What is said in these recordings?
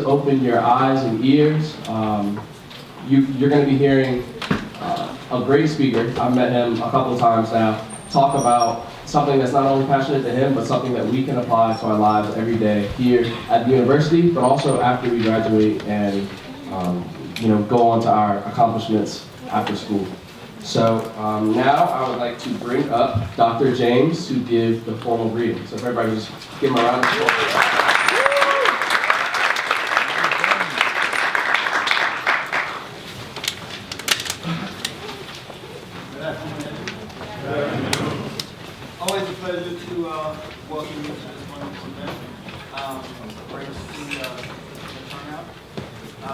open your eyes and ears. You're going to be hearing a great speaker. I've met him a couple of times now. Talk about something that's not only passionate to him, but something that we can apply to our lives every day here at the university, but also after we graduate and go on to our accomplishments after school. So now I would like to bring up Dr. James to give the formal greeting. So if everybody just give him a round of applause. Always a pleasure to welcome you to this wonderful event. Great to see the turnout. I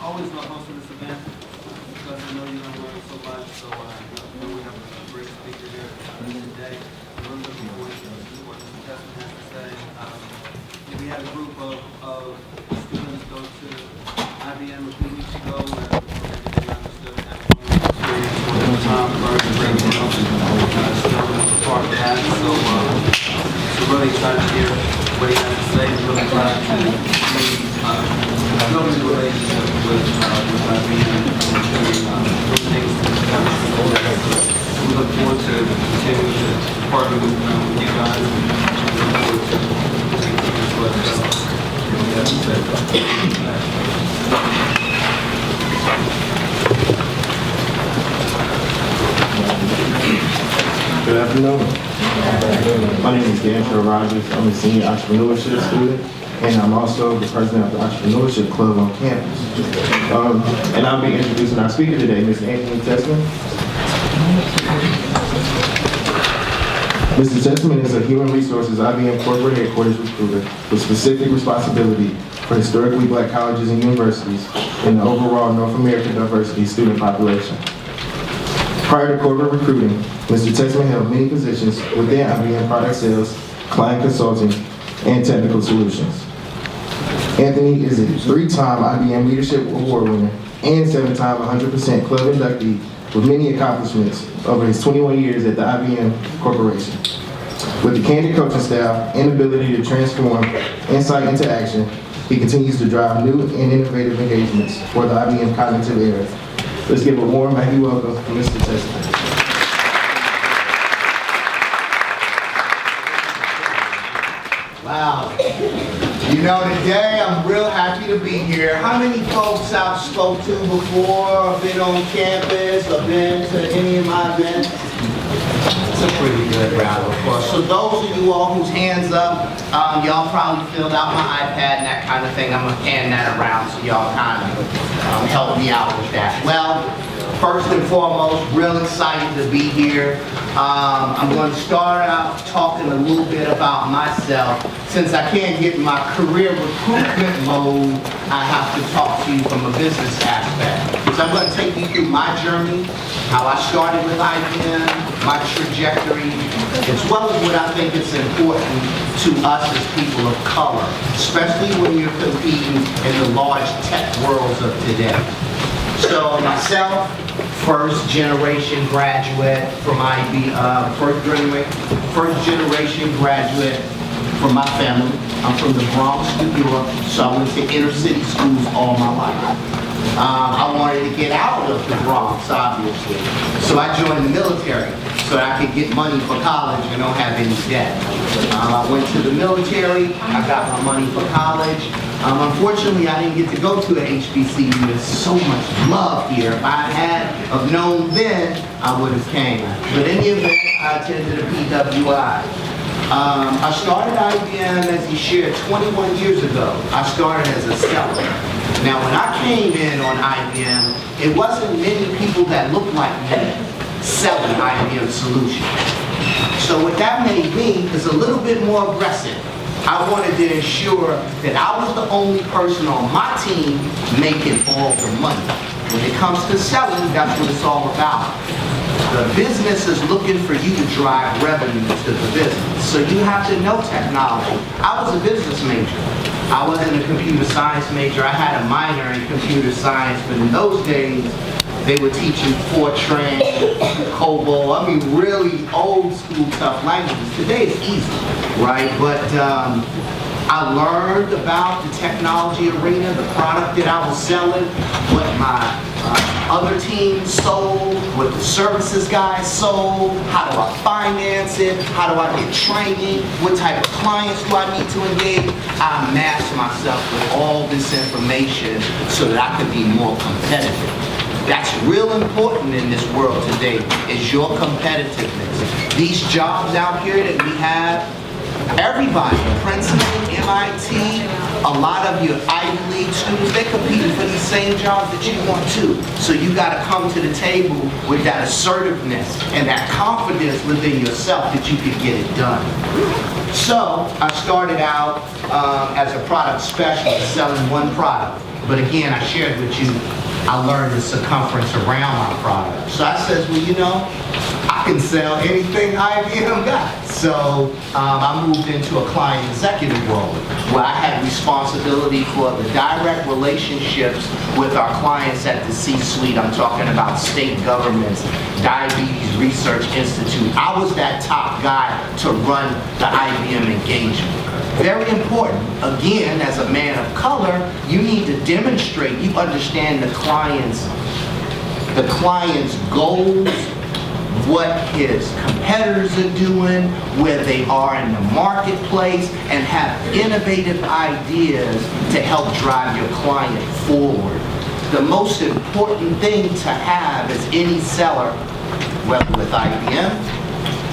always love hosting this event because I know you're going to learn so much. So I know we have a great speaker here today. I'm really looking forward to what Mr. Testman has to say. We had a group of students go to IBM a few weeks ago and they understood that experience for the time for the great deal. Part of that, so really excited to hear what he has to say. Really glad to see building the relationship with IBM and those things together. We look forward to continuing to partner with you guys and look forward to taking this what we have to say. Good afternoon. My name is Dan Rogers. I'm a senior entrepreneurship student, and I'm also the president of the entrepreneurship club on campus. And I'll be introducing our speaker today, Mr. Anthony Testman. Mr. Testman is a human resources IBM corporate headquarters recruiter with specific responsibility for historically black colleges and universities and the overall North American diversity student population. Prior to corporate recruiting, Mr. Testman held many positions within IBM product sales, client consulting, and technical solutions. Anthony is a 3-time IBM Leadership Award winner and 7-time 100% club inductee with many accomplishments over his 21 years at the IBM Corporation. With the candid coaching style and ability to transform insight into action, he continues to drive new and innovative engagements for the IBM cognitive era. Let's give a warm, happy welcome to Mr. Testman. Wow. You know, today I'm real happy to be here. How many folks I've spoke to before, or been on campus, or been to any of my events? It's a pretty good round of applause. So those of you all whose hands up, y'all probably filled out my iPad and that kind of thing. I'm gonna hand that around so y'all kind of help me out with that. Well, first and foremost, real excited to be here. I'm going to start out talking a little bit about myself. Since I can't get in my career recruitment mode, I have to talk to you from a business aspect. So I'm going to take you through my journey, how I started with IBM, my trajectory, as well as what I think is important to us as people of color, especially when you're competing in the large tech worlds of today. So myself, first generation graduate from IBM, first generation graduate from my family. I'm from the Bronx, New York, so I went to inner city schools all my life. I wanted to get out of the Bronx, obviously, so I joined the military so that I could get money for college and don't have any debt. I went to the military, I got my money for college. Unfortunately, I didn't get to go to an HBCU. There's so much love here. If I had have known then, I would have came. But in the event, I attended a PWI. I started IBM, as he shared, 21 years ago. I started as a seller. Now, when I came in on IBM, it wasn't many people that looked like me selling IBM solutions. So what that made me is a little bit more aggressive. I wanted to ensure that I was the only person on my team making all the money. When it comes to selling, that's what it's all about. The business is looking for you to drive revenue to the business. So you have to know technology. I was a business major. I wasn't a computer science major. I had a minor in computer science, but in those days, they were teaching Fortran, COBOL, I mean really old school tough languages. Today it's easy, right? But I learned about the technology arena, the product that I was selling, what my other teams sold, what the services guys sold, how do I finance it, how do I get training, what type of clients do I need to engage. I amassed myself with all this information so that I could be more competitive. That's real important in this world today, is your competitiveness. These jobs out here that we have, everybody, Princeton, MIT, a lot of your Ivy League students, they're competing for these same jobs that you want too. So you got to come to the table with that assertiveness and that confidence within yourself that you can get it done. So I started out as a product specialist selling one product. But again, I shared with you, I learned the circumference around my product. So I says, well, you know, I can sell anything IBM got. So I moved into a client executive role where I had responsibility for the direct relationships with our clients at the C-suite. I'm talking about state governments, Diabetes Research Institute. I was that top guy to run the IBM engagement. Very important. Again, as a man of color, you need to demonstrate you understand the client's goals, what his competitors are doing, where they are in the marketplace, and have innovative ideas to help drive your client forward. The most important thing to have as any seller, whether with IBM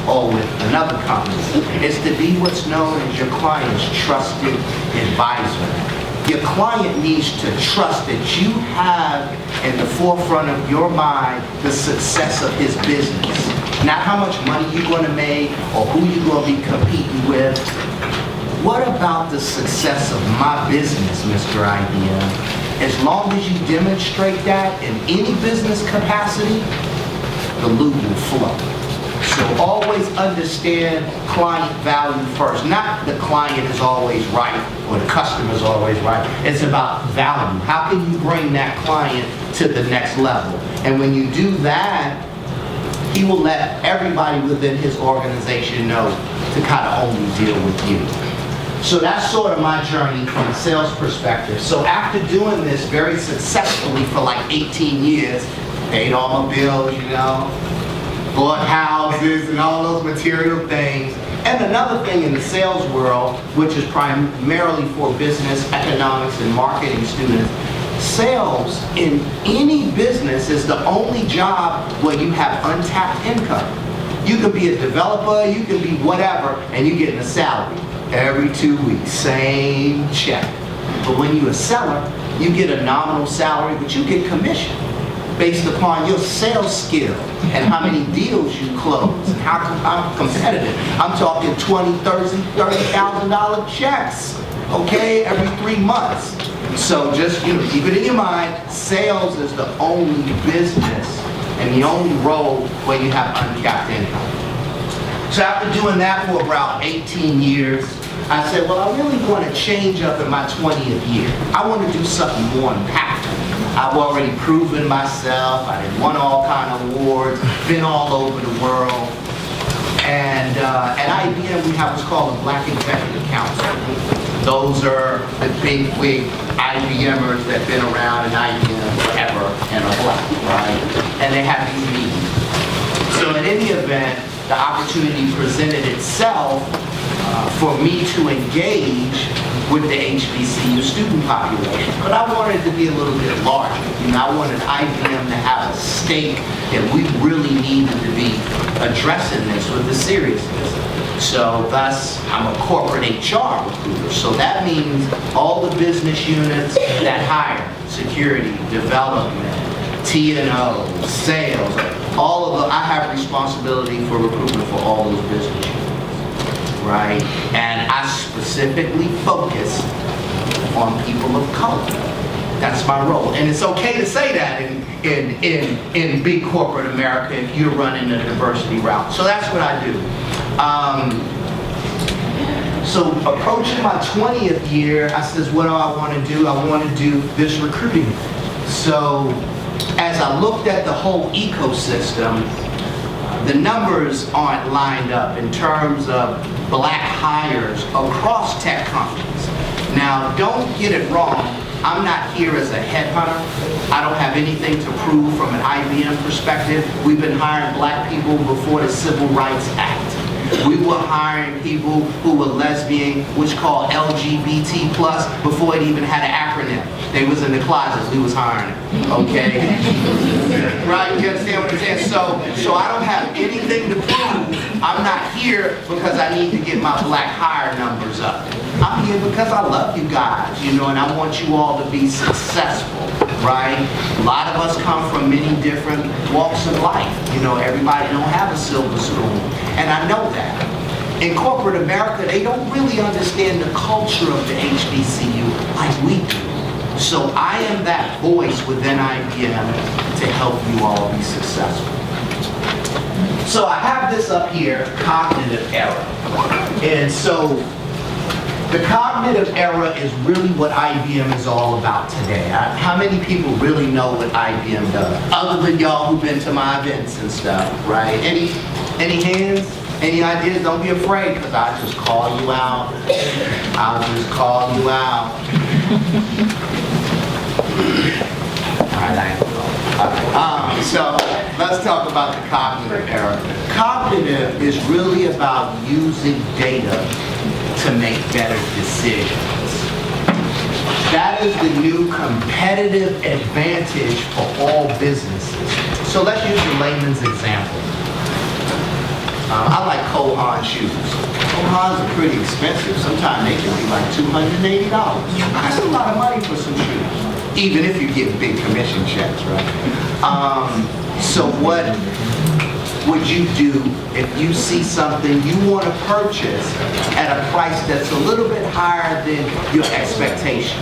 or with another company, is to be what's known as your client's trusted advisor. Your client needs to trust that you have in the forefront of your mind the success of his business. Not how much money you're going to make or who you're going to be competing with. What about the success of my business, Mr. IBM? As long as you demonstrate that in any business capacity, the loot will flow. So always understand client value first. Not the client is always right or the customer is always right. It's about value. How can you bring that client to the next level? And when you do that, he will let everybody within his organization know to kind of only deal with you. So that's sort of my journey from a sales perspective. So after doing this very successfully for like 18 years, paid all my bills, you know, bought houses and all those material things. And another thing in the sales world, which is primarily for business, economics, and marketing students, sales in any business is the only job where you have untapped income. You can be a developer, you can be whatever, and you're getting a salary every 2 weeks, same check. But when you're a seller, you get a nominal salary, but you get commission based upon your sales skill and how many deals you close and how competitive. I'm talking $20,000, $30,000 checks, okay, every 3 months. So just, you know, keep it in your mind, sales is the only business and the only role where you have uncapped income. So after doing that for about 18 years, I said, well, I really want to change up in my 20th year. I want to do something more impactful. I've already proven myself. I had won all kind of awards, been all over the world. And at IBM, we have what's called a Black Executive Council. Those are the big wig IBMers that have been around in IBM forever and are black, right? And they have these meetings. So in any event, the opportunity presented itself for me to engage with the HBCU student population. But I wanted to be a little bit larger. You know, I wanted IBM to have a stake that we really needed to be addressing this with the seriousness. So thus, I'm a corporate HR recruiter. So that means all the business units that hire, security, development, T&O, sales, all of the, I have responsibility for recruitment for all those business units. Right? And I specifically focus on people of color. That's my role. And it's okay to say that in big corporate America if you're running a diversity route. So that's what I do. So approaching my 20th year, I says, what do I want to do? I want to do this recruiting. So as I looked at the whole ecosystem, the numbers aren't lined up in terms of black hires across tech companies. Now, don't get it wrong, I'm not here as a headhunter. I don't have anything to prove from an IBM perspective. We've been hiring black people before the Civil Rights Act. We were hiring people who were lesbian, which called LGBT+, before it even had an acronym. They was in the closets, we was hiring them, okay? Right, you understand what I'm saying? So I don't have anything to prove. I'm not here because I need to get my black hire numbers up. I'm here because I love you guys, you know, and I want you all to be successful, right? A lot of us come from many different walks of life. You know, everybody don't have a silver spoon, and I know that. In corporate America, they don't really understand the culture of the HBCU like we do. So I am that voice within IBM to help you all be successful. So I have this up here, cognitive error. And so the cognitive error is really what IBM is all about today. How many people really know what IBM does? Other than y'all who've been to my events and stuff, right? Any hands? Any ideas? Don't be afraid, because I'll just call you out. I'll just call you out. All right, I am. So let's talk about the cognitive error. Cognitive is really about using data to make better decisions. That is the new competitive advantage for all businesses. So let's use the layman's example. I like Kohan shoes. Kohans are pretty expensive. Sometimes they can be like $280. That's a lot of money for some shoes, even if you get big commission checks, right? So what would you do if you see something you want to purchase at a price that's a little bit higher than your expectation?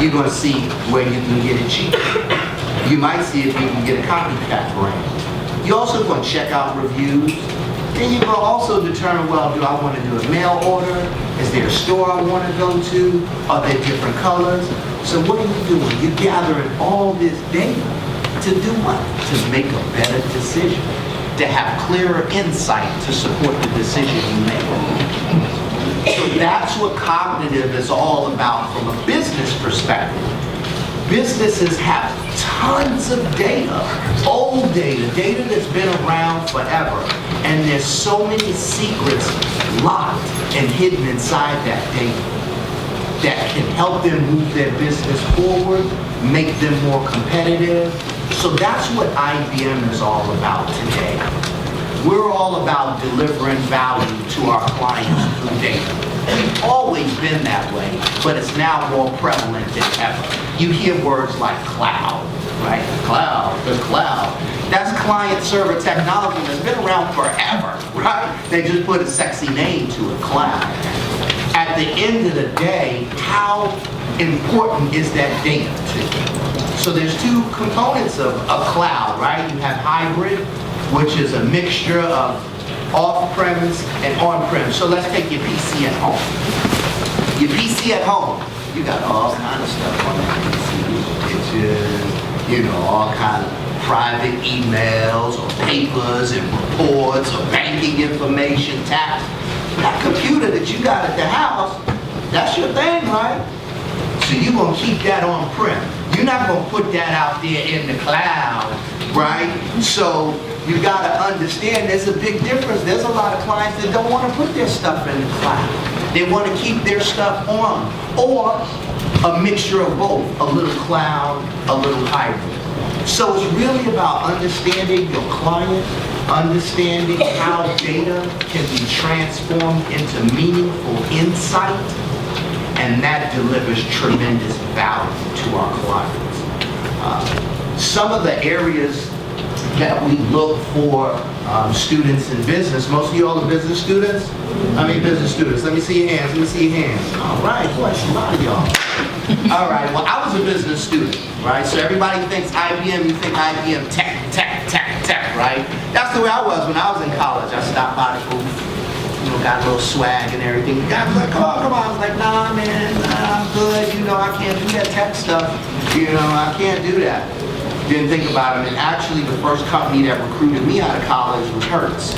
You're going to see where you can get it cheap. You might see if you can get a copycat brand. You're also going to check out reviews. Then you will also determine, well, do I want to do a mail order? Is there a store I want to go to? Are there different colors? So what are you doing? You're gathering all this data to do what? To make a better decision, to have clearer insight to support the decision you make. So that's what cognitive is all about from a business perspective. Businesses have tons of data, old data, data that's been around forever, and there's so many secrets locked and hidden inside that data that can help them move their business forward, make them more competitive. So that's what IBM is all about today. We're all about delivering value to our clients through data. We've always been that way, but it's now more prevalent than ever. You hear words like cloud, right? The cloud. That's client-server technology that's been around forever, right? They just put a sexy name to it, cloud. At the end of the day, how important is that data to you? So there's two components of cloud, right? You have hybrid, which is a mixture of off-premise and on-premise. So let's take your PC at home. Your PC at home, you got all kind of stuff on that PC. Pictures, you know, all kind of private emails or papers and reports or banking information, tax. That computer that you got at the house, that's your thing, right? So you're going to keep that on-prem. You're not going to put that out there in the cloud, right? So you got to understand there's a big difference. There's a lot of clients that don't want to put their stuff in the cloud. They want to keep their stuff on, or a mixture of both, a little cloud, a little hybrid. So it's really about understanding your client, understanding how data can be transformed into meaningful insight, and that delivers tremendous value to our clients. Some of the areas that we look for students in business. Most of you all are business students? How many business students? Let me see your hands, let me see your hands. All right, boy, that's a lot of y'all. All right, well, I was a business student, right? So everybody thinks IBM, you think IBM tech, right? That's the way I was when I was in college. I stopped by the booth, you know, got a little swag and everything. The guy was like, come on. I was like, nah, man, nah, I'm good. You know, I can't do that tech stuff. You know, I can't do that. Didn't think about them. And actually, the first company that recruited me out of college was Hertz.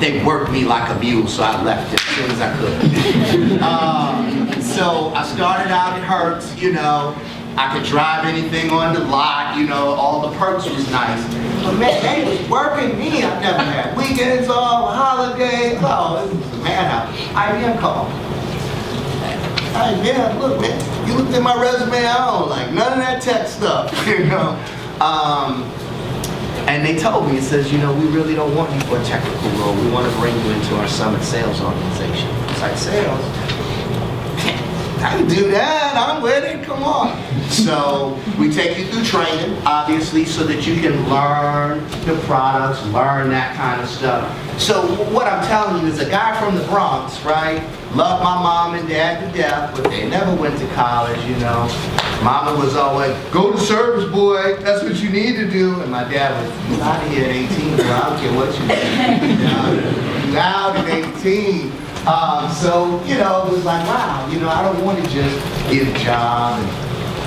They worked me like a mule, so I left it as soon as I could. So I started out at Hertz, you know. I could drive anything on the lot, you know, all the perks was nice. But man, they was working me. I never had weekends off, holidays. Oh, it was a madhouse. IBM called. Hey man, look man, you looked at my resume, I don't like none of that tech stuff, you know. And they told me, it says, you know, we really don't want you for a technical role. We want to bring you into our summit sales organization. It's like, sales? I can do that, I'm with it, come on. So we take you through training, obviously, so that you can learn the products, learn that kind of stuff. So what I'm telling you is a guy from the Bronx, right? Loved my mom and dad to death, but they never went to college, you know. Mama was always, go to service, boy, that's what you need to do. And my dad was, you out of here at 18, bro, I don't care what you do. You out at 18. So, you know, it was like, wow, you know, I don't want to just get a job.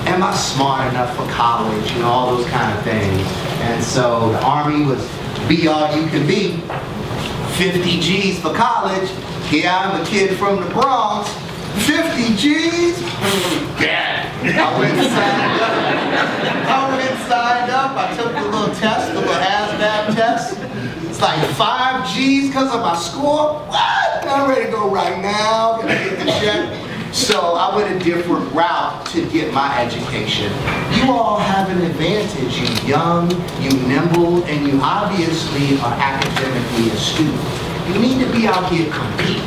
And am I smart enough for college? You know, all those kind of things. And so the Army was be all you can be. 50 G's for college. Here I'm a kid from the Bronx. 50 G's? Yeah. I went and signed up. I took the little test, the little ASVAB test. It's like 5 G's because of my score. What? I'm ready to go right now. Can I get the check? So I went a different route to get my education. You all have an advantage. You're young, you're nimble, and you obviously are academically astute. You need to be out here competing.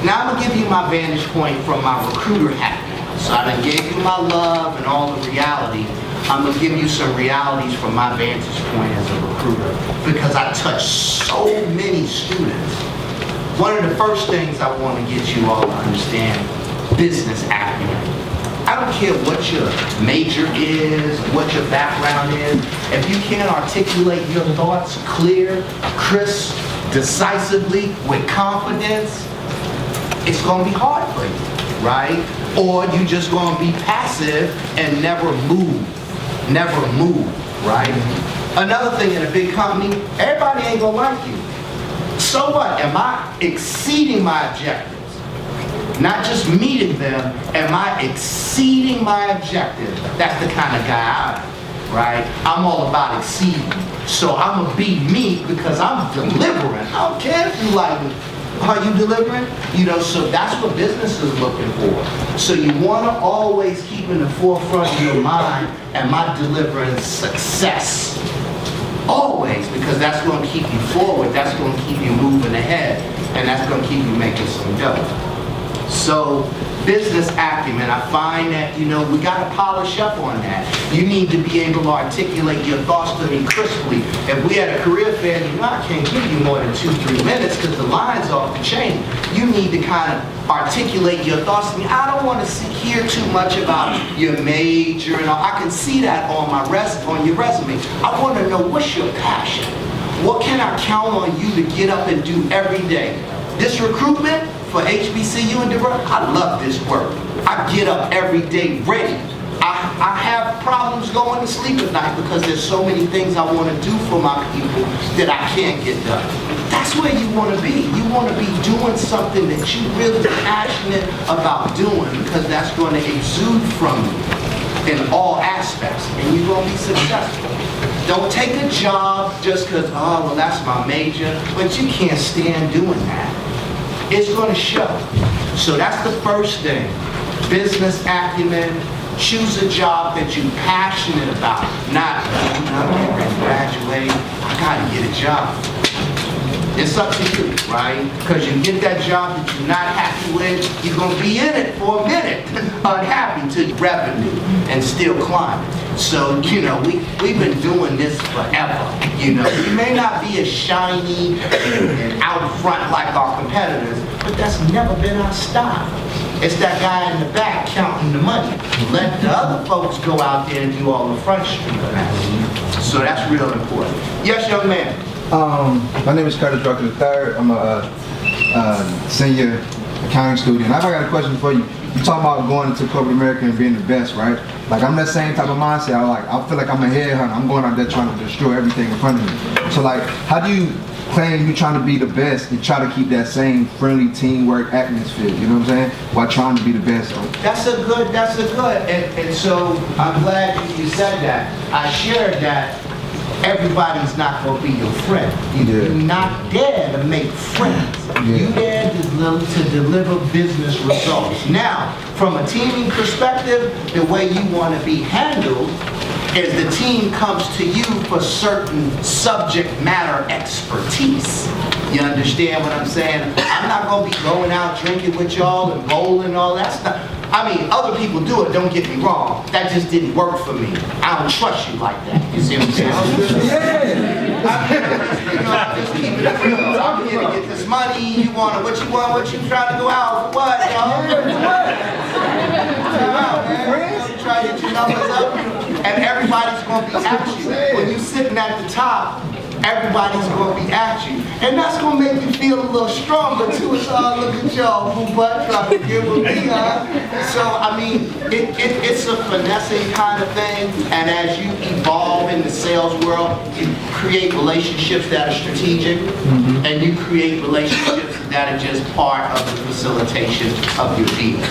Now I'm gonna give you my vantage point from my recruiter hat. So I done gave you my love and all the reality. I'm gonna give you some realities from my vantage point as a recruiter, because I touch so many students. One of the first things I want to get you all to understand, business acumen. I don't care what your major is, what your background is. If you can't articulate your thoughts clear, crisp, decisively, with confidence, it's going to be hard for you, right? Or you just going to be passive and never move, right? Another thing in a big company, everybody ain't going to like you. So what? Am I exceeding my objectives? Not just meeting them, am I exceeding my objectives? That's the kind of guy I am, right? I'm all about exceeding. So I'm going to be me because I'm delivering. I don't care if you like me. Are you delivering? You know, so that's what business is looking for. So you want to always keep in the forefront of your mind, am I delivering success? Always, because that's going to keep you forward, that's going to keep you moving ahead, and that's going to keep you making some dough. So, business acumen, I find that, you know, we got to polish up on that. You need to be able to articulate your thoughts to me crisply. If we had a career fair, you know, I can't give you more than 2-3 minutes because the line's off the chain. You need to kind of articulate your thoughts to me. I don't want to hear too much about your major and all. I can see that on my on your resume. I want to know, what's your passion? What can I count on you to get up and do every day? This recruitment for HBCU and Detroit, I love this work. I get up every day ready. I have problems going to sleep at night because there's so many things I want to do for my people that I can't get done. That's where you want to be. You want to be doing something that you're really passionate about doing, because that's going to exude from you in all aspects, and you're going to be successful. Don't take a job just because, oh, well, that's my major, but you can't stand doing that. It's going to show. So that's the first thing. Business acumen. Choose a job that you're passionate about. Not, I'm getting ready to graduate, I got to get a job. It's up to you, right? Because you get that job that you're not happy with, you're going to be in it for a minute, unhappy to revenue and still climbing. So, you know, we've been doing this forever. You know, we may not be as shiny and out front like our competitors, but that's never been our style. It's that guy in the back counting the money. Let the other folks go out there and do all the front street things. So that's real important. Yes, young man. My name is Curtis Drucker III. I'm a senior accounting student. I've got a question for you. you talk about going into corporate America and being the best, right? Like I'm that same type of mindset. I feel like I'm a headhunter. I'm going out there trying to destroy everything in front of me. So like, how do you claim you're trying to be the best and try to keep that same friendly teamwork atmosphere? You know what I'm saying? While trying to be the best. That's a good, and so I'm glad you said that. I shared that everybody's not gonna be your friend. You're not there to make friends. You're there to deliver business results. Now, from a teaming perspective, the way you wanna be handled is the team comes to you for certain subject matter expertise. You understand what I'm saying? I'm not gonna be going out drinking with y'all and bowling and all that stuff. I mean, other people do it, don't get me wrong. That just didn't work for me. I don't trust you like that. You see what I'm saying? I'm just keeping it real. I'm here to get this money. You want it, what you trying to go out for what, y'all? You try to get your numbers up, and everybody's gonna be at you. When you're sitting at the top, everybody's gonna be at you. And that's gonna make you feel a little stronger too. It's all, look at y'all, boo butt trying to get with me, huh? So, I mean, it's a finessing kind of thing. And as you evolve in the sales world, you create relationships that are strategic, and you create relationships that are just part of the facilitation of your deals.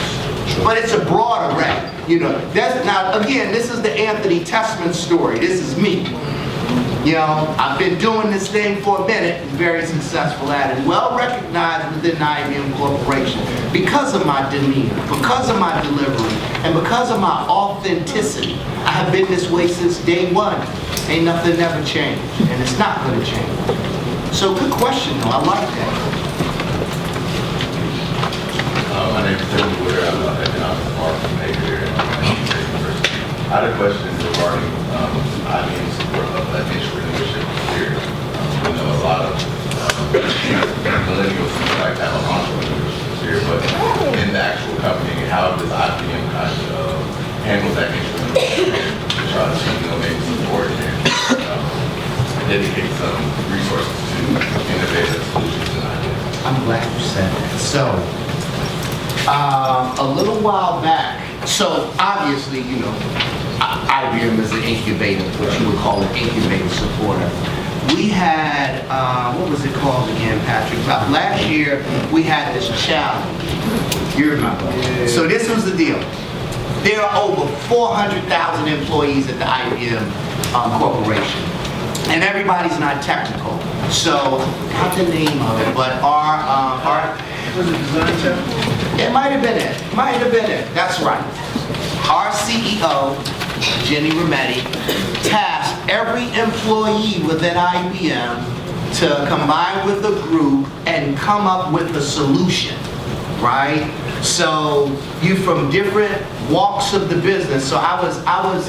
But it's a broad array. You know, now again, this is the Anthony Testman story. This is me. You know, I've been doing this thing for a minute, and very successful at it, well recognized within IBM Corporation because of my demeanor, because of my delivery, and because of my authenticity. I have been this way since day one. Ain't nothing ever changed, and it's not going to change. So good question, though. I like that. My name is Tim Wood. I'm an economics department major here at University. I had a question regarding IBM's support of that entrepreneurship here. We know a lot of millennials who like to have entrepreneurship here, but in the actual company, how does IBM kind of handle that entrepreneurship to try to maybe support and dedicate some resources to innovative solutions in IBM? I'm glad you said that. So, a little while back, so obviously, you know, IBM is an incubator, what you would call an incubator supporter. We had, what was it called again, Patrick? About last year, we had this challenge. You remember? Yeah. So this was the deal. There are over 400,000 employees at the IBM Corporation. And everybody's not technical. So, I forgot the name of it, but our Was it Design Chapter? it might have been it. Might have been it. That's right. Our CEO, Jenny Rometty, tasked every employee within IBM to combine with a group and come up with a solution, right? So you from different walks of the business. So I was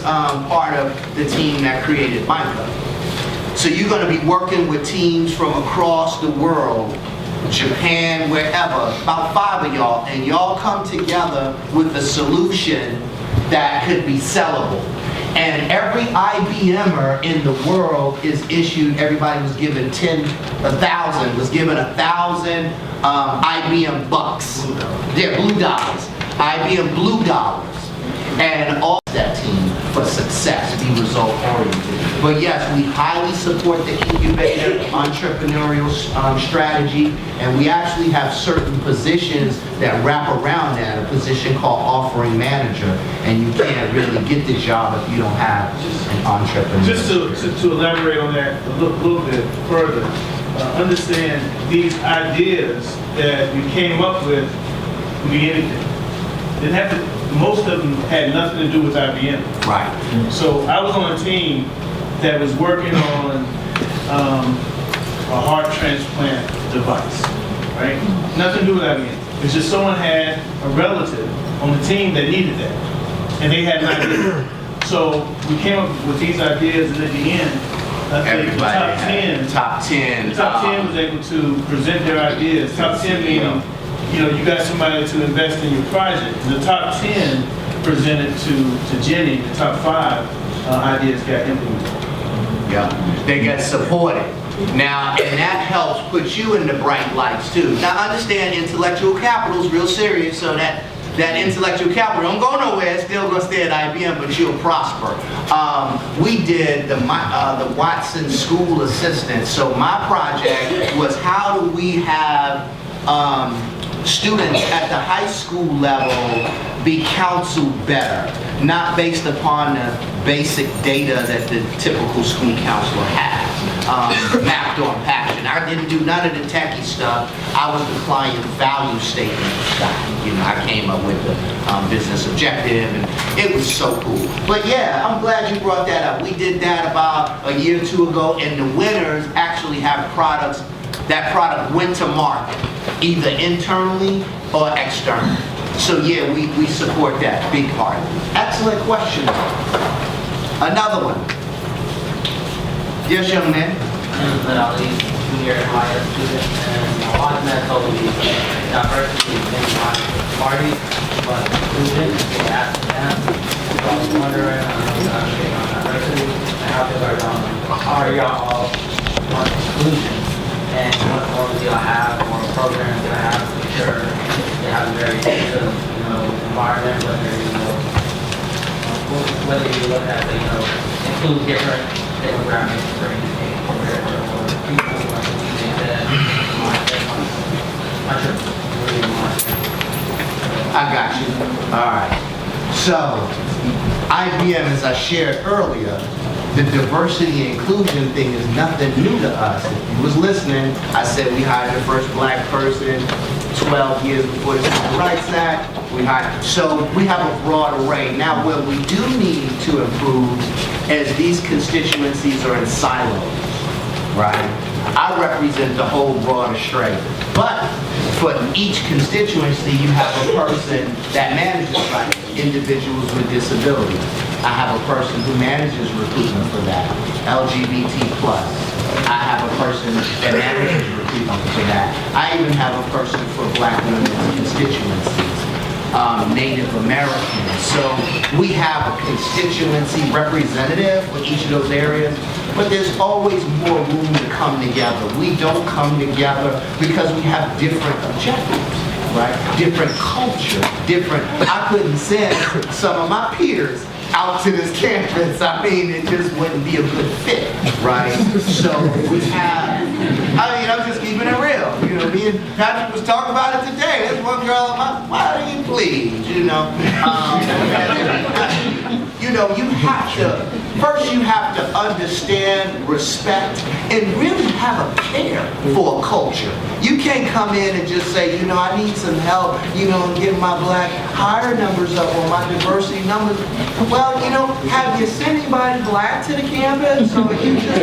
part of the team that created MICA. So you're going to be working with teams from across the world, Japan, wherever, about 5 of y'all, and y'all come together with a solution that could be sellable. And every IBMer in the world is issued, everybody was given 1,000 IBM bucks. They're blue dollars, IBM blue dollars. And all that team for success, be result oriented. But yes, we highly support the incubator entrepreneurial strategy, and we actually have certain positions that wrap around that, a position called offering manager, and you can't really get the job if you don't have an entrepreneur. Just to elaborate on that a little bit further, understand these ideas that we came up with could be anything. Didn't have to. Most of them had nothing to do with IBM. Right. So I was on a team that was working on a heart transplant device, right? Nothing to do with IBM. It's just someone had a relative on the team that needed that, and they had an idea. So we came up with these ideas, and at the end, I think the top 10 was able to present their ideas. Top 10 meaning, you know, you got somebody to invest in your project. The top 10 presented to Jenny. The top 5 ideas got implemented. Yeah, they get supported. Now, and that helps put you in the bright lights too. Now, understand intellectual capital is real serious, so that that intellectual capital. Don't go nowhere, it's still gonna stay at IBM, but you'll prosper. We did the Watson School Assistant. So my project was how do we have students at the high school level be counseled better, not based upon the basic data that the typical school counselor has, mapped on passion. I didn't do none of the techie stuff. I was the client value statement guy. You know, I came up with the business objective, and it was so cool. But yeah, I'm glad you brought that up. We did that about a year or two ago, and the winners actually have products. That product went to market, either internally or externally. So yeah, we support that big part. Excellent question. Another one. Yes, young man. Ali, junior higher student, and a lot of that told me diversity is in my party, but inclusion is at them. So I was wondering, on diversity, and how are y'all all on inclusion? And what forms do y'all have, or programs do y'all have to make sure they have a very inclusive, environment, whether you look at the, include different demographics for education, or people like that, I got you. All right. So, IBM, as I shared earlier, the diversity and inclusion thing is nothing new to us. If you was listening, I said we hired the first black person 12 years before the Civil Rights Act. So we have a broad array. Now, what we do need to improve is these constituencies are in silos, right? I represent the whole broad array. But for each constituency, you have a person that manages like individuals with disabilities. I have a person who manages recruitment for that, LGBT+. I have a person that manages recruitment for that. I even have a person for black women's constituencies, Native Americans. So we have a constituency representative for each of those areas, but there's always more room to come together. We don't come together because we have different objectives, right? Different culture, I couldn't send some of my peers out to this campus. I mean, it just wouldn't be a good fit, right? So we have, I'm just keeping it real. Me and Patrick was talking about it today. There's one girl, why do you please, you have to understand, respect, and really have a care for a culture. You can't come in and just say, I need some help, and get my black hire numbers up or my diversity numbers. Well, have you sent anybody black to the campus? So you just,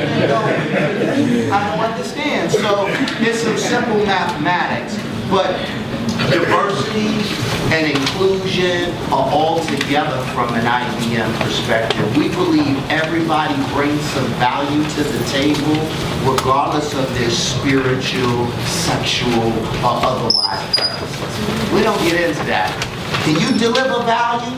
I don't understand. So it's some simple mathematics, but diversity and inclusion are all together from an IBM perspective. We believe everybody brings some value to the table, regardless of their spiritual, sexual, or otherwise preferences. We don't get into that. Can you deliver value?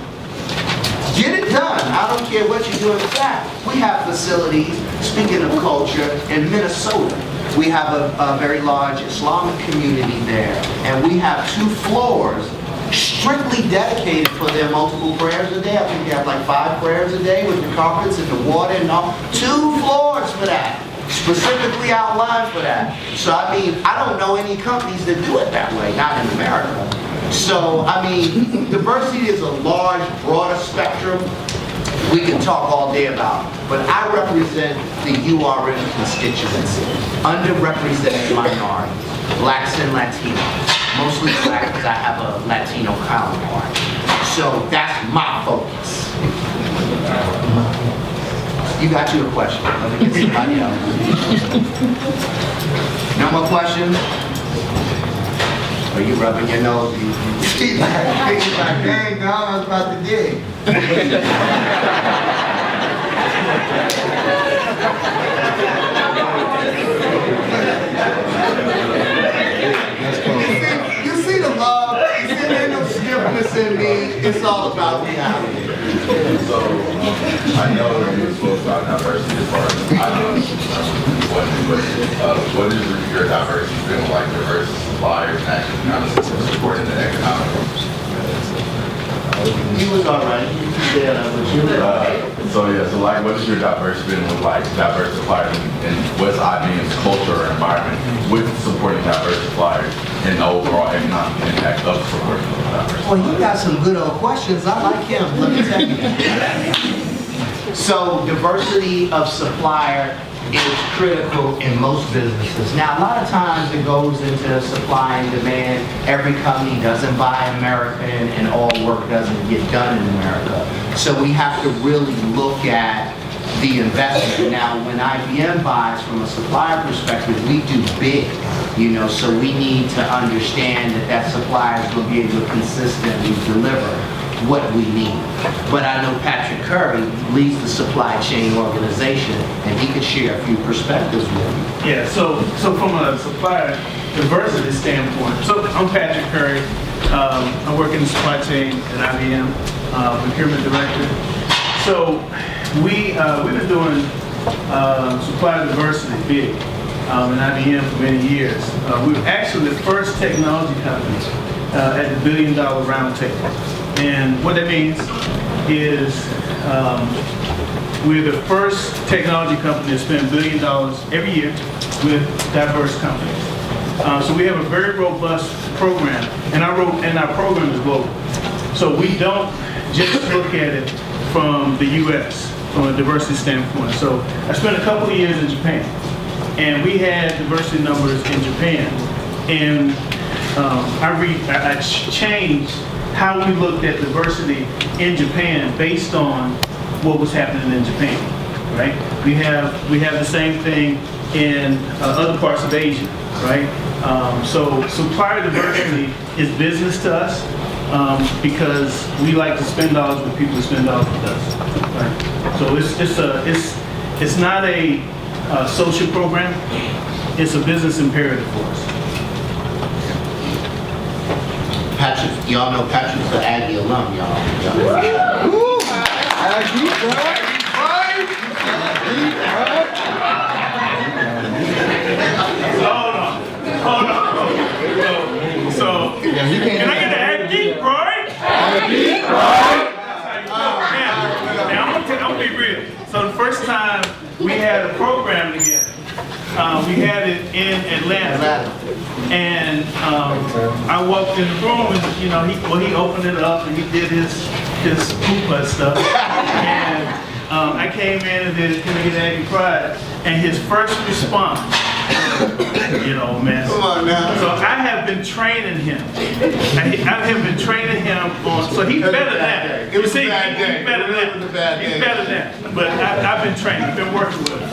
Get it done. I don't care what you do. In fact, we have facilities, speaking of culture, in Minnesota. We have a very large Islamic community there, and we have 2 floors strictly dedicated for their multiple prayers a day. I think they have like 5 prayers a day with the carpets and the water and all. 2 floors for that, specifically outlined for that. So I don't know any companies that do it that way, not in America. So, diversity is a large, broader spectrum we can talk all day about. But I represent the URM constituency, underrepresented minorities, blacks and Latinos. Mostly black because I have a Latino counterpart. So that's my focus. You got you a question. Let me get somebody else. No more questions? Are you rubbing your nose? He's like, dang, dog, I was about to dig. You see the love, you see there's no stiffness in me, it's all about reality. So, I know you're supposed to talk diversity as far as what is your diversity been like, diverse suppliers and actually kind of supporting the economic He was all right. He was there, but you So like, what has your diversity been with like diverse suppliers and what's IBM's culture or environment with supporting diverse suppliers and the overall economic impact of supporting those diverse Well, he got some good old questions. I like him. Let me tell you. So, diversity of supplier is critical in most businesses. Now, a lot of times it goes into supply and demand. Every company doesn't buy American and all work doesn't get done in America. So we have to really look at the investment. Now, when IBM buys from a supplier perspective, we do big, so we need to understand that that supplier is going to be able to consistently deliver what we need. But I know Patrick Curry leads the supply chain organization, and he could share a few perspectives with you. Yeah, so from a supplier diversity standpoint, so I'm Patrick Curry. I work in the supply chain at IBM, procurement director. So we've been doing supplier diversity big in IBM for many years. We were actually the first technology company at the $1 billion roundtable. And what that means is we're the first technology company to spend $1 billion every year with diverse companies. So we have a very robust program, and our program is global. So we don't just look at it from the U.S. from a diversity standpoint. So I spent a couple of years in Japan, and we had diversity numbers in Japan, and I changed how we looked at diversity in Japan based on what was happening in Japan, right? We have the same thing in other parts of Asia, right? So supplier diversity is business to us because we like to spend dollars with people who spend dollars with us, right? So it's not a social program; it's a business imperative for us. Patrick, y'all know Patrick's an Aggie alum, y'all. Hold on. So, can I get the Aggie, right? Aggie, right? Now, I'm gonna be real. So the first time we had a program together, we had it in Atlanta. And I walked in the room and, he opened it up and he did his Koopa stuff. And I came in and did Can I Get Aggie Pride? And his first response, man. Come on now. So I have been training him. I have been training him on, so he's better than that. It was You see, a bad day. he's better than It was a bad that. He's day. better than that. But I've been training, I've been working with him.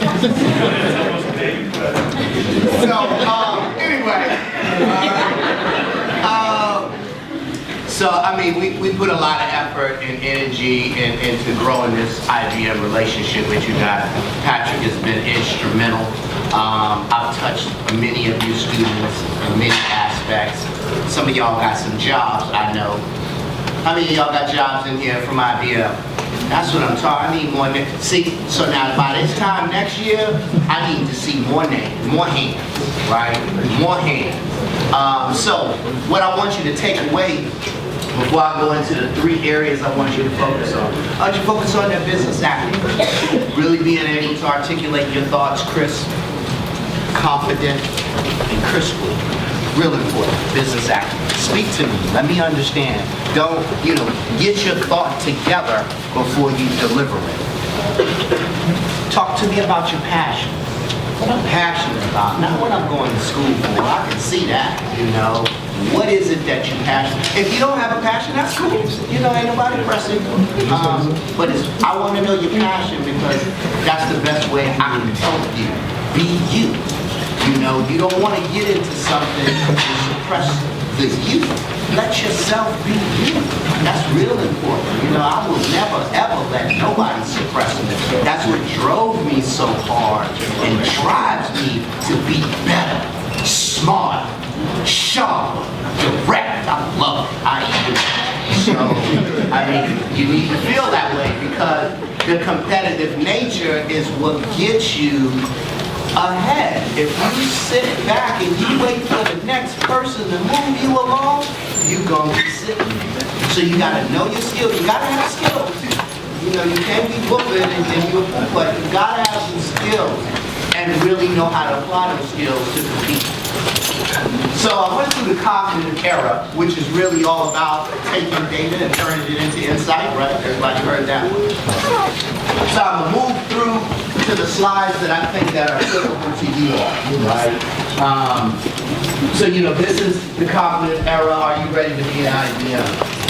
So, so I mean, we put a lot of effort and energy into growing this IBM relationship with you guys. Patrick has been instrumental. I've touched many of you students in many aspects. Some of y'all got some jobs, I know. How many of y'all got jobs in here from IBM? That's what I'm talking. I need more names. See, so now by this time next year, I need to see more names, more hands, right? More hands. So what I want you to take away before I go into the 3 areas I want you to focus on. I want you to focus on that business acumen. Really being able to articulate your thoughts crisp, confident, and crisply. Real important, business acumen. Speak to me, let me understand. Don't, get your thought together before you deliver it. Talk to me about your passion. What I'm passionate about, not what I'm going to school for. I can see that, What is it that you're passionate? If you don't have a passion, that's cool. Ain't nobody pressing. But I want to know your passion because that's the best way I can help you. Be you. You don't want to get into something to suppress the you. Let yourself be you. That's real important. I will never, ever let nobody suppress me. That's what drove me so hard and drives me to be better, smarter, sharper, direct. I love it. I do. So, you need to feel that way because the competitive nature is what gets you ahead. If you sit back and you wait for the next person to move you along, you're going to be sitting there. So you gotta know your skills. You gotta have skills. You know, you can't be whooping and you're a fool, but you gotta have some skills and really know how to apply those skills to compete. So I went through the cognitive era, which is really all about taking data and turning it into insight, right? Everybody heard that one? So I'm gonna move through to the slides that I think that are applicable to you all, right? So you know, this is the cognitive era. Are you ready to be an IBM?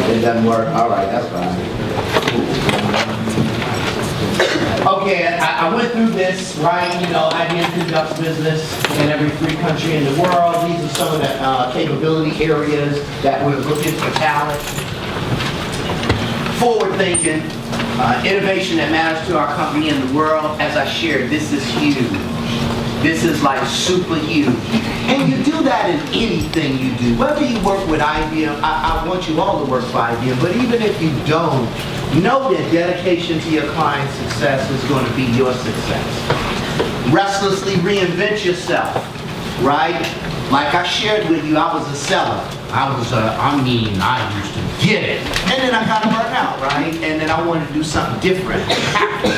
It doesn't work? All right, that's fine. Okay, I went through this, right? You know, IBM conducts business in every free country in the world. These are some of the capability areas that we're looking for talent. Forward thinking, innovation that matters to our company and the world. As I shared, this is huge. This is like super huge. And you do that in anything you do. Whether you work with IBM, I want you all to work for IBM, but even if you don't, know that dedication to your client's success is going to be your success. Restlessly reinvent yourself, right? Like I shared with you, I was a seller. I used to get it. And then I kind of burned out, right? And then I wanted to do something different.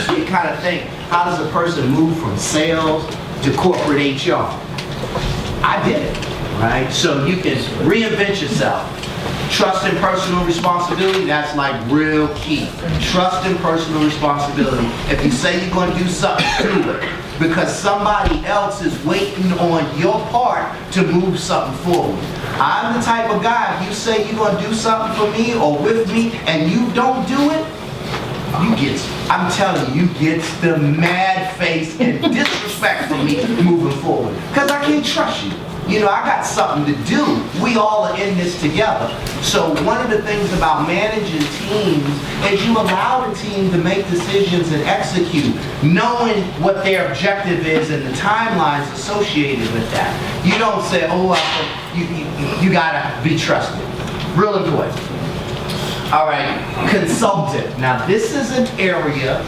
So you kind of think, how does a person move from sales to corporate HR? I did it, right? So you can reinvent yourself. Trust and personal responsibility, that's like real key. Trust and personal responsibility. If you say you're going to do something, do it. Because somebody else is waiting on your part to move something forward. I'm the type of guy, if you say you're going to do something for me or with me and you don't do it, I'm telling you, you get the mad face and disrespect from me moving forward. Because I can't trust you. You know, I got something to do. We all are in this together. So one of the things about managing teams is you allow the team to make decisions and execute, knowing what their objective is and the timelines associated with that. You don't say, oh, you gotta be trusted. Real important. All right, consultant. Now this is an area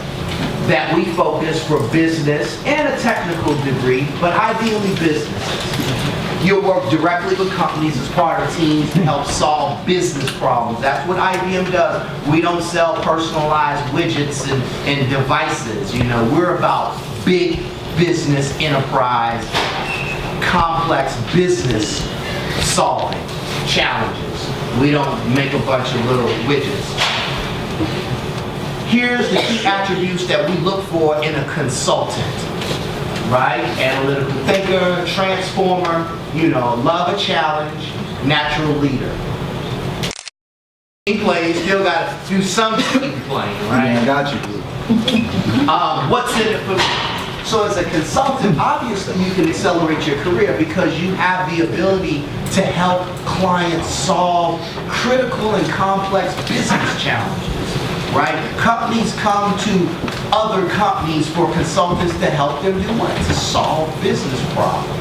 that we focus for business and a technical degree, but ideally businesses. You'll work directly with companies as part of teams to help solve business problems. That's what IBM does. We don't sell personalized widgets and devices. You know, we're about big business enterprise, complex business solving challenges. We don't make a bunch of little widgets. Here's the key attributes that we look for in a consultant. Right? Analytical thinker, transformer, you know, love a challenge, natural leader. He plays, still got to do some team playing, right? Yeah, I got you. What's in it for me? So as a consultant, obviously you can accelerate your career because you have the ability to help clients solve critical and complex business challenges. Right? Companies come to other companies for consultants to help them do what? To solve business problems.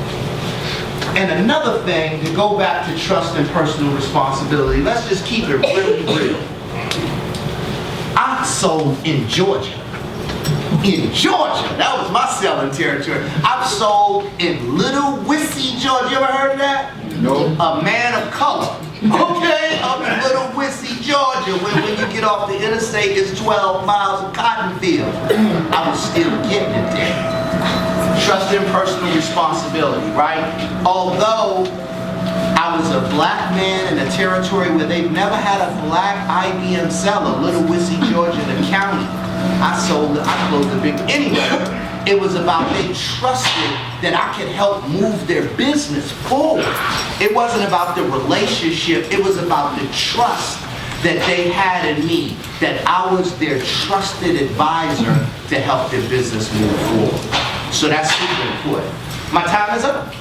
And another thing, to go back to trust and personal responsibility, let's just keep it really real. I sold in Georgia. In Georgia, that was my selling territory. I've sold in Little Wissy, Georgia. You ever heard of that? No. A man of color. Okay, up in Little Wissy, Georgia, when you get off the interstate, it's 12 miles of cotton fields. I was still getting it there. Trust and personal responsibility, right? Although I was a black man in a territory where they've never had a black IBM seller, Little Wissy, Georgia, the county. I closed the big, anyway, it was about they trusted that I could help move their business forward. It wasn't about the relationship, it was about the trust that they had in me, that I was their trusted advisor to help their business move forward. So that's super important. My time is up.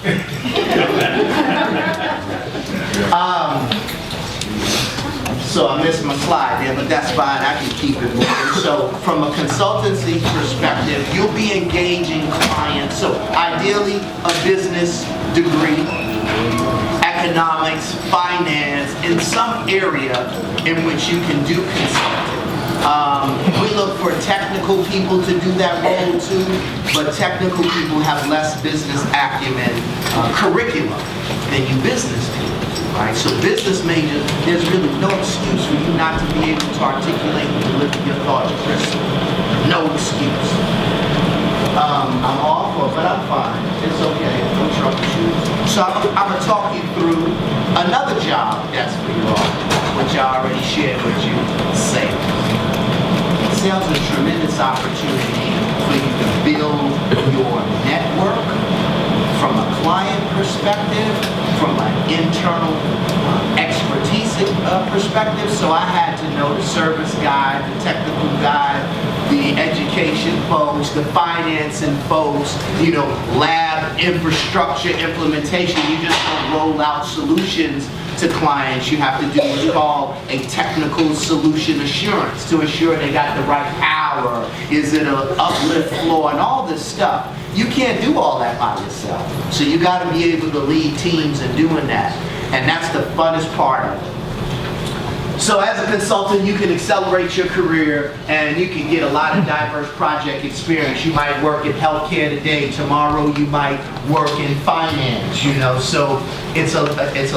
So I missed my slide there, but that's fine, I can keep it moving. So from a consultancy perspective, you'll be engaging clients. So ideally, a business degree, economics, finance, in some area in which you can do consulting. We look for technical people to do that role too, but technical people have less business acumen curriculum than you business people do, right? So business majors, there's really no excuse for you not to be able to articulate and deliver your thoughts crisply. No excuse. I'm awful, but I'm fine. It's okay. No troubleshooting. So I'm gonna talk you through another job that's for you all, which I already shared with you, sales. Sales is a tremendous opportunity for you to build your network from a client perspective, from an internal expertise perspective. So I had to know the service guy, the technical guy, the education folks, the financing folks, you know, lab infrastructure implementation. You just don't roll out solutions to clients. You have to do what's called a technical solution assurance to ensure they got the right power. Is it an uplift floor and all this stuff? You can't do all that by yourself. So you got to be able to lead teams in doing that. And that's the funnest part of it. So as a consultant, you can accelerate your career and you can get a lot of diverse project experience. You might work in healthcare today, tomorrow you might work in finance, you know, so it's a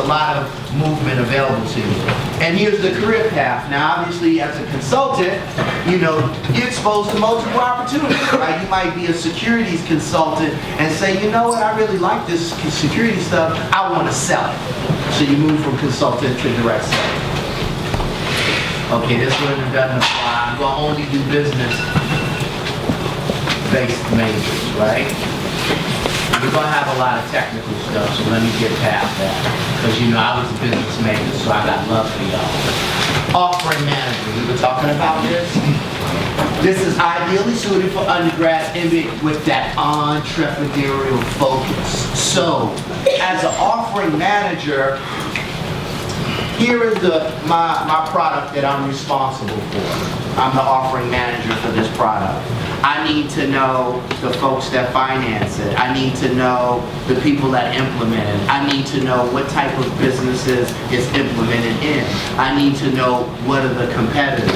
lot of movement available to you. And here's the career path. Now obviously as a consultant, you know, you're exposed to multiple opportunities, right? You might be a securities consultant and say, you know what, I really like this security stuff, I want to sell it. So you move from consultant to direct sales. Okay, this one doesn't apply. I'm going to only do business-based majors, right? We're going to have a lot of technical stuff, so let me get past that. Because, you know, I was a business major, so I got love for y'all. Offering manager, we were talking about this. This is ideally suited for undergrads with that entrepreneurial focus. So, as an offering manager, here is my product that I'm responsible for. I'm the offering manager for this product. I need to know the folks that finance it. I need to know the people that implement it. I need to know what type of businesses it's implemented in. I need to know what are the competitors.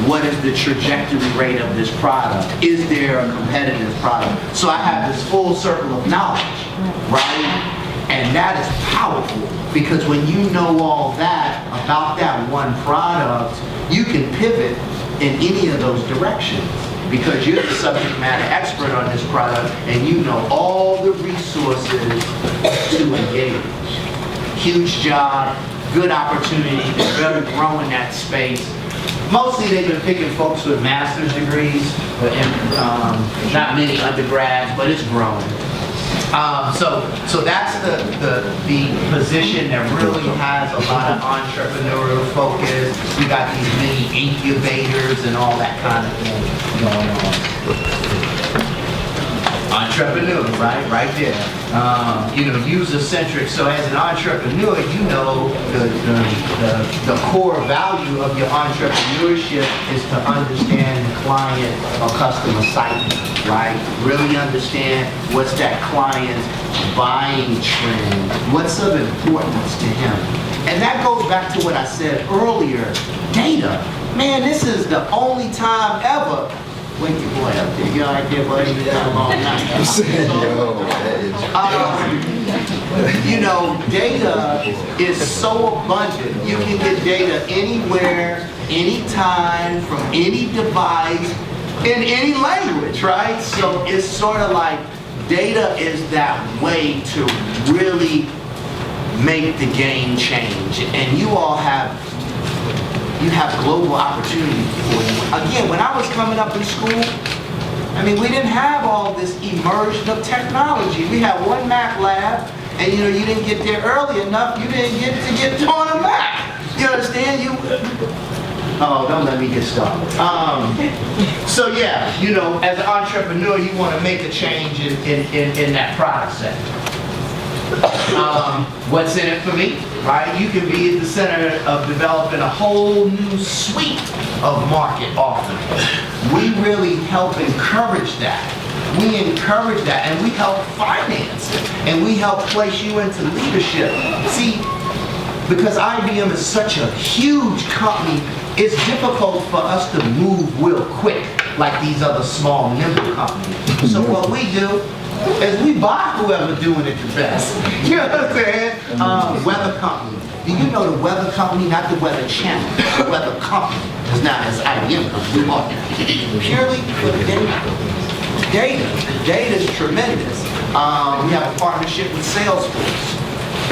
What is the trajectory rate of this product? Is there a competitive product? So I have this full circle of knowledge, right? And that is powerful because when you know all that about that one product, you can pivot in any of those directions because you're the subject matter expert on this product and you know all the resources to engage. Huge job, good opportunity, they're really growing that space. Mostly they've been picking folks with master's degrees, but not many undergrads, but it's growing. So that's the position that really has a lot of entrepreneurial focus. We got these mini incubators and all that kind of thing going on. Entrepreneur, right? Right there. You know, user-centric. So as an entrepreneur, you know the core value of your entrepreneurship is to understand the client or customer psyche, right? Really understand what's that client's buying trend, what's of importance to him. And that goes back to what I said earlier, data. Man, this is the only time ever. Wake your boy up there. You all right there, buddy? You got a long night. You know, data is so abundant. You can get data anywhere, anytime, from any device, in any language, right? So it's sort of like data is that way to really make the game change. And you all have global opportunity for you. Again, when I was coming up in school, I mean, we didn't have all this immersion of technology. We had one Mac lab, and you know, you didn't get there early enough, you didn't get on a Mac. You understand? Oh, don't let me get started. So yeah, you know, as an entrepreneur, you want to make a change in that product set. What's in it for me, right? You can be at the center of developing a whole new suite of market offerings. We really help encourage that. We encourage that and we help finance it and we help place you into leadership. See, because IBM is such a huge company, it's difficult for us to move real quick like these other small, nimble companies. So what we do is we buy whoever doing it the best. You know what I'm saying? Weather company. Do you know the weather company, not the weather channel, the weather company is not as IBM company. We bought that purely for the data. The data is tremendous. We have a partnership with Salesforce.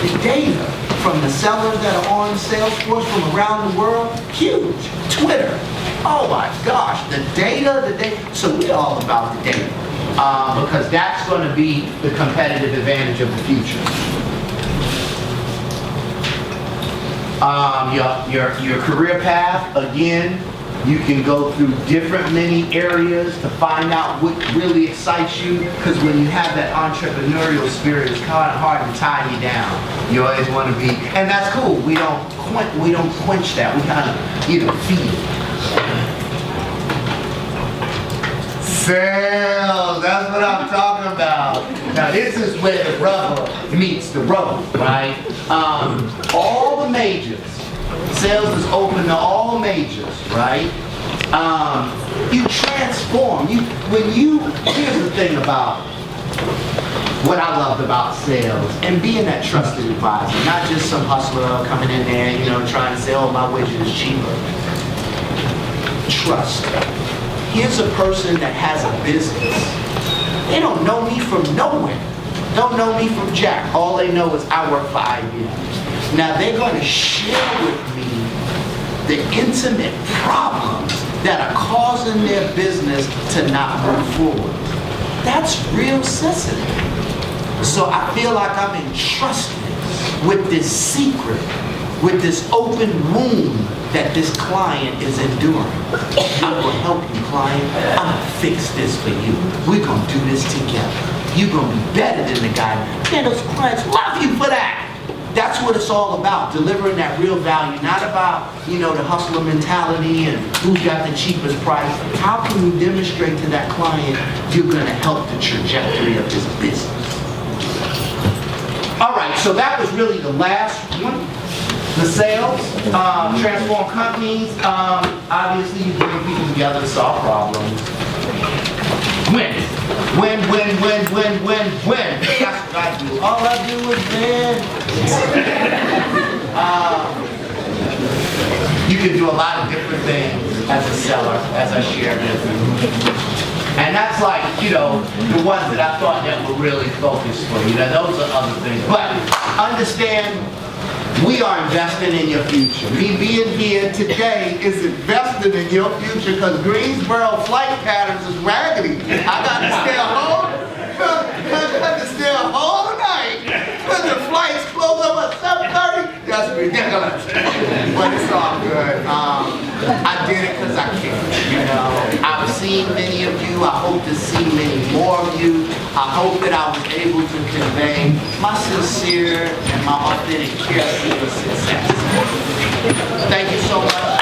The data from the sellers that are on Salesforce from around the world, huge. Twitter, oh my gosh, the data. So we're all about the data because that's going to be the competitive advantage of the future. Your career path, again, you can go through many areas to find out what really excites you, because when you have that entrepreneurial spirit, it's kind of hard to tie you down. You always want to be, and that's cool. We don't quench that. We kind of, feed it. Sales, that's what I'm talking about. Now this is where the rubber meets the road, right? All the majors. Sales is open to all majors, right? You transform. Here's the thing about what I loved about sales and being that trusted advisor, not just some hustler coming in there, trying to say, oh, my widget is cheaper. Trust. Here's a person that has a business. They don't know me from nowhere. Don't know me from Jack. All they know is I work for IBM. Now they're going to share with me the intimate problems that are causing their business to not move forward. That's real sensitive. So I feel like I'm entrusted with this secret, with this open wound that this client is enduring. I'm going to help you, client. I'm going to fix this for you. We're going to do this together. You're going to be better than the guy. Man, those clients love you for that. That's what it's all about, delivering that real value, not about, the hustler mentality and who's got the cheapest price. How can you demonstrate to that client you're going to help the trajectory of his business? All right, so that was really the last one. The sales, transform companies. Obviously, you bring people together to solve problems. Win. Win. That's what I do. All I do is win. You can do a lot of different things as a seller, as I shared with you. And that's like, the ones that I thought that were really focused for you. Now, those are other things. But understand, we are investing in your future. Me being here today is investing in your future because Greensboro flight patterns is raggedy. I got to stay home all night because the flights close up at 7:30. That's ridiculous. But it's all good. I did it because I care. I've seen many of you. I hope to see many more of you. I hope that I was able to convey my sincere and my authentic care for your success. Thank you so much.